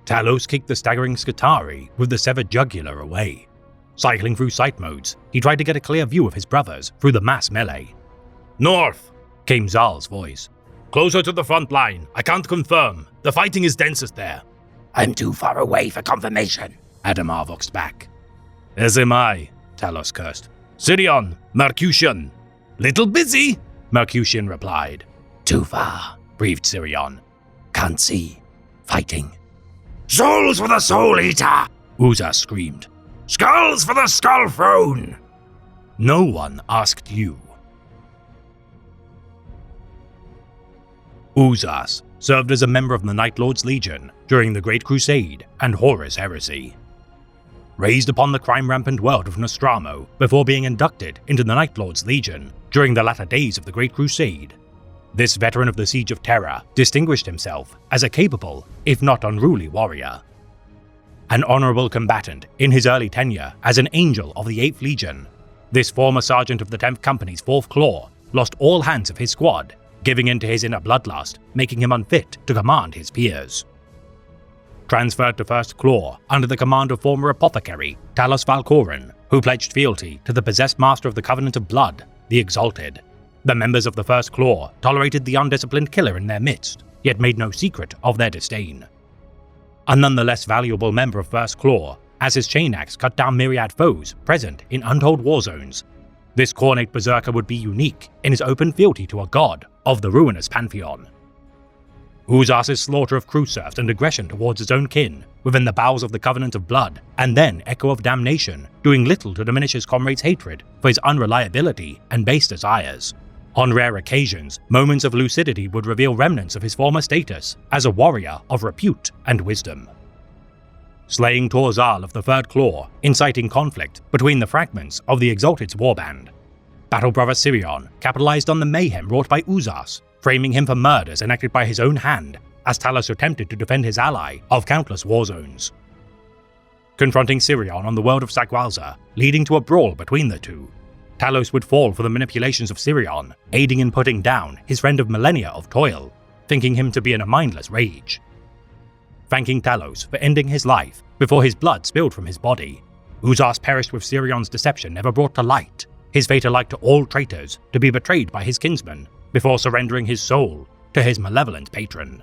Talos kicked the staggering Skitarii with the severed jugular away. Cycling through sight modes, he tried to get a clear view of his brothers through the mass melee. "North!" came Zal's voice. "Closer to the front line. I can't confirm. The fighting is densest there." "I'm too far away for confirmation," Adamar voxed back. "As am I," Talos cursed. "Sirion, Mercutian." "Little busy," Mercutian replied. "Too far," breathed Sirion. "Can't see. Fighting." "Souls for the Soul Eater!" Uzas screamed. "Skulls for the Skull Throne!" No one asked you. Uzas served as a member of the Night Lord's Legion during the Great Crusade and Horus Heresy. Raised upon the crime-rampant world of Nostramo before being inducted into the Night Lord's Legion during the latter days of the Great Crusade, this veteran of the Siege of Terra distinguished himself as a capable, if not unruly warrior. An honorable combatant in his early tenure as an Angel of the 8th Legion, this former sergeant of the 10th Company's 4th Claw lost all hands of his squad, giving in to his inner bloodlust, making him unfit to command his peers. Transferred to 1st Claw under the command of former apothecary Talos Valkoran, who pledged fealty to the possessed master of the Covenant of Blood, the Exalted. The members of the 1st Claw tolerated the undisciplined killer in their midst, yet made no secret of their disdain. A nonetheless valuable member of 1st Claw, as his chain axe cut down myriad foes present in untold war zones, this Khornate berserker would be unique in his open fealty to a god of the ruinous pantheon. Uzas' slaughter of crew serfs and aggression towards his own kin within the bowels of the Covenant of Blood, and then Echo of Damnation, doing little to diminish his comrades' hatred for his unreliability and base desires. On rare occasions, moments of lucidity would reveal remnants of his former status as a warrior of repute and wisdom. Slaying Torzal of the 3rd Claw, inciting conflict between the fragments of the Exalted's warband. Battle Brother Sirion capitalized on the mayhem wrought by Uzas, framing him for murders enacted by his own hand as Talos attempted to defend his ally of countless war zones. Confronting Sirion on the world of Sagwalza, leading to a brawl between the two, Talos would fall for the manipulations of Sirion, aiding in putting down his friend of millennia of toil, thinking him to be in a mindless rage. Thanking Talos for ending his life before his blood spilled from his body, Uzas perished with Sirion's deception never brought to light, his fate alike to all traitors to be betrayed by his kinsman before surrendering his soul to his malevolent patron.